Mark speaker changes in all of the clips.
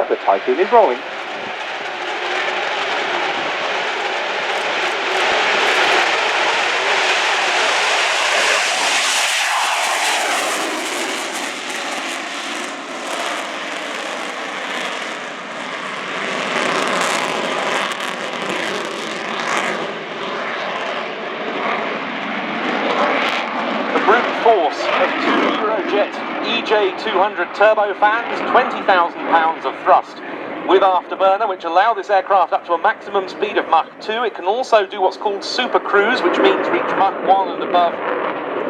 Speaker 1: the Typhoon is rolling.
Speaker 2: Force of 2 Eurojet EJ200 turbofans, 20,000 pounds of thrust with afterburner, which allow this aircraft up to a maximum speed of Mach 2. It can also do what's called super cruise, which means reach Mach 1 and above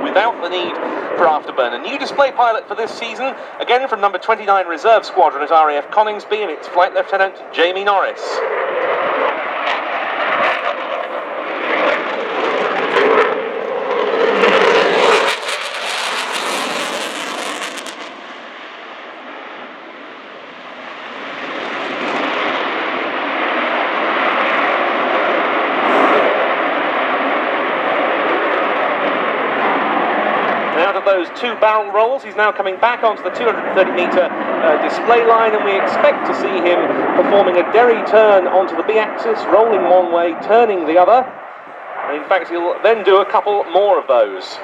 Speaker 2: without the need for afterburner. New display pilot for this season, again from number 29 Reserve Squadron at RAF Coningsby, and it's Flight Lieutenant Jamie Norris. Out of those 2 barrel rolls, he's now coming back onto the 230-metre display line, and we expect to see him performing a derry turn onto the B-axis, rolling one way, turning the other. And in fact, he'll then do a couple more of those.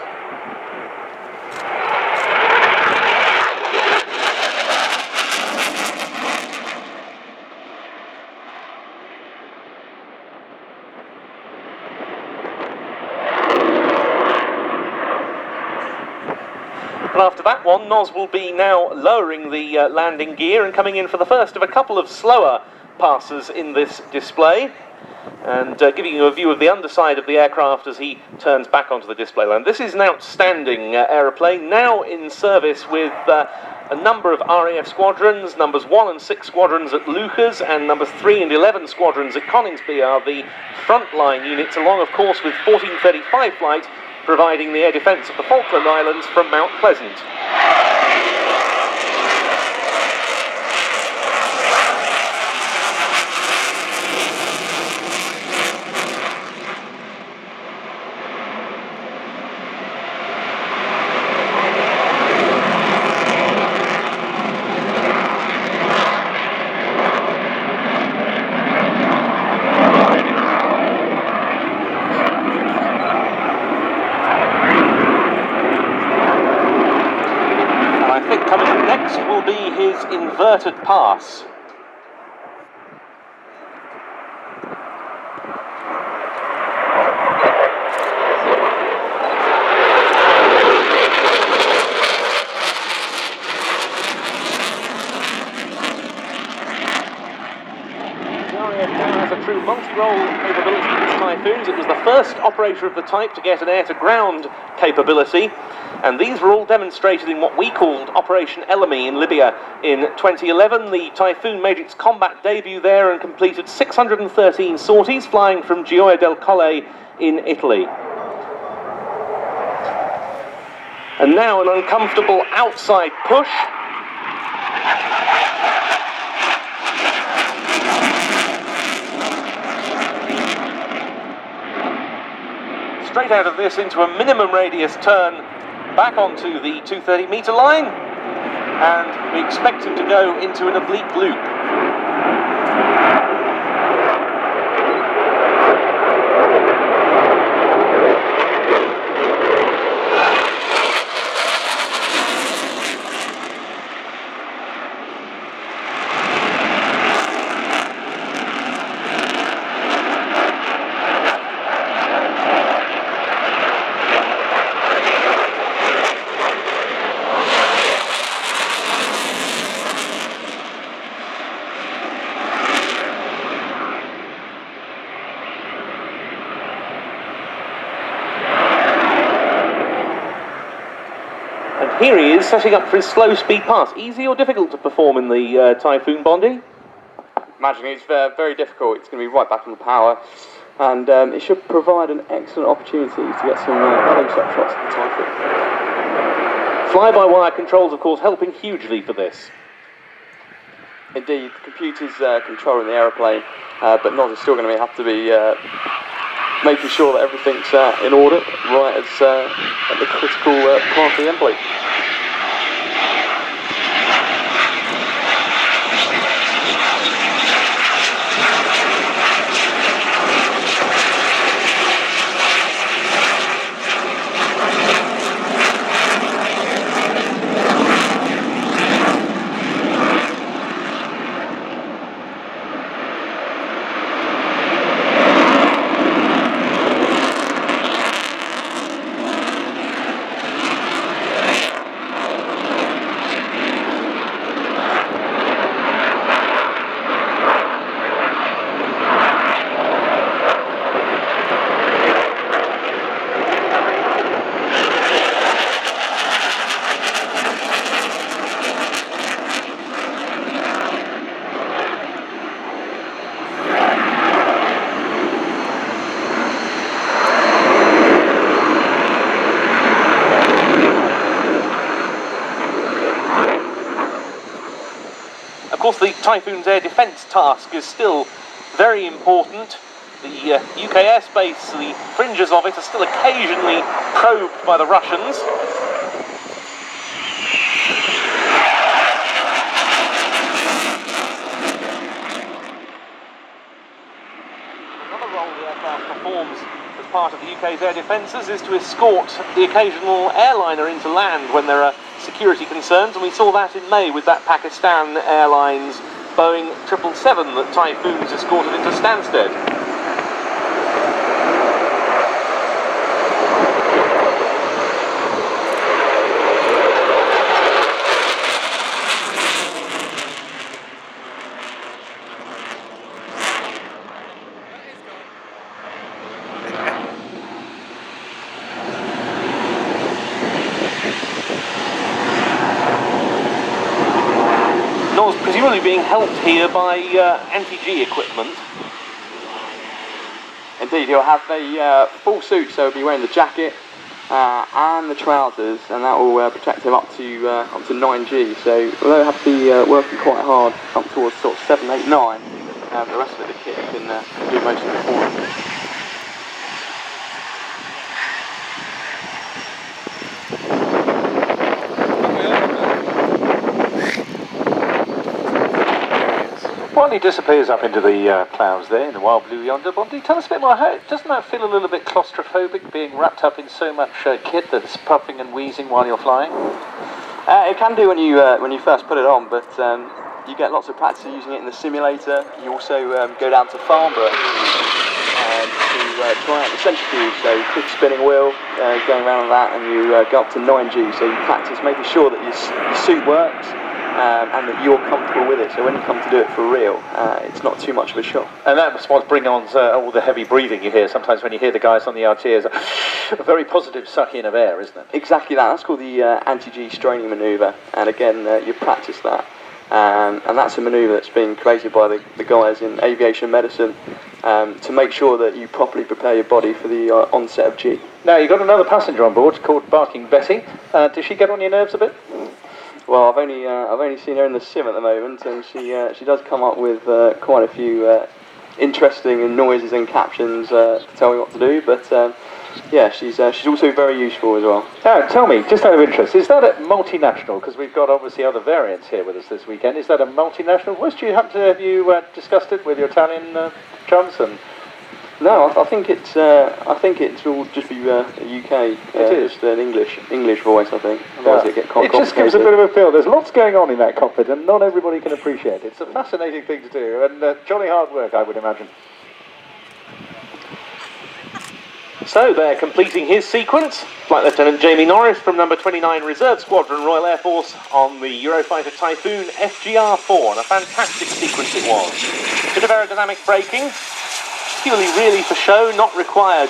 Speaker 2: And after that one, Noz will be now lowering the landing gear and coming in for the first of a couple of slower passes in this display, and giving you a view of the underside of the aircraft as he turns back onto the display line. This is an outstanding aeroplane, now in service with a number of RAF squadrons. Numbers 1 and 6 squadrons at Lucas and numbers 3 and 11 squadrons at Coningsby are the frontline units, along of course with 1435 flight providing the air defence of the Falkland Islands from Mount Pleasant. Coming up next will be his inverted pass. The RAF now has a true multi-role capability with its Typhoons. It was the first operator of the type to get an air-to-ground capability, and these were all demonstrated in what we called Operation Elemi in Libya in 2011. The Typhoon made its combat debut there and completed 613 sorties, flying from Gioia del Colle in Italy. And now an uncomfortable outside push. Straight out of this into a minimum radius turn back onto the 230-metre line, and we expect him to go into an oblique loop. Here he is, setting up for his slow speed pass. Easy or difficult to perform in the Typhoon, Bondi?
Speaker 3: Imagine it's very difficult. It's going to be right back on the power, and it should provide an excellent opportunity to get some close-up shots of the Typhoon.
Speaker 2: Fly-by-wire controls, of course, helping hugely for this.
Speaker 3: Indeed, the computer's controlling the aeroplane, but Noz is still going to have to be making sure that everything's in order, right at the critical part of the end plate.
Speaker 2: the Typhoon's air defence task is still very important. The UK airspace, the fringes of it, are still occasionally probed by the Russians. Another role the aircraft performs as part of the UK's air defences is to escort the occasional airliner into land when there are security concerns, and we saw that in May with that Pakistan Airlines Boeing 777 that Typhoons escorted into Stansted. Presumably being helped here by anti-G equipment.
Speaker 3: Indeed, he'll have a full suit, so he'll be wearing the jacket and the trousers, and that will protect him up to 9G. So although he'll have to be working quite hard up towards sort of 7, 8, 9, the rest of the kit can do most of it for him.
Speaker 1: While he disappears up into the clouds there in the wild blue yonder, Bondi, tell us a bit more. Doesn't that feel a little bit claustrophobic, being wrapped up in so much kit that's puffing and wheezing while you're flying?
Speaker 3: It can do when you first put it on, but you get lots of practice using it in the simulator. You also go down to Farnborough to try out the centrifuge, so quick spinning wheel, going around on that, and you go up to 9G, so you practice making sure that your suit works. And that you're comfortable with it, so when you come to do it for real, it's not too much of a shock.
Speaker 1: And that's what brings on all the heavy breathing you hear. Sometimes when you hear the guys on the RT, it's a very positive suck in of air, isn't it?
Speaker 3: Exactly that. That's called the anti-G straining manoeuvre, and again, you practice that. And that's a manoeuvre that's been created by the guys in aviation medicine to make sure that you properly prepare your body for the onset of G.
Speaker 1: Now, you've got another passenger on board called Barking Betty. Does she get on your nerves a bit?
Speaker 3: Well, I've only seen her in the sim at the moment, and she does come up with quite a few interesting noises and captions to tell me what to do. But yeah, she's also very useful as well.
Speaker 1: Now, tell me, just out of interest, is that a multinational? Because we've got obviously other variants here with us this weekend. Is that a multinational voice? Have you discussed it with your Italian chums?
Speaker 3: No, I think it will just be a UK.
Speaker 1: It is
Speaker 3: just an English voice, I think. Otherwise it
Speaker 1: just gives a bit of a feel. There's lots going on in that cockpit, and not everybody can appreciate it. It's a fascinating thing to do, and jolly hard work, I would imagine.
Speaker 2: So they're completing his sequence. Flight Lieutenant Jamie Norris from number 29 Reserve Squadron, Royal Air Force, on the Eurofighter Typhoon FGR-4, and a fantastic sequence it was. Bit of aerodynamic braking, purely really for show, not required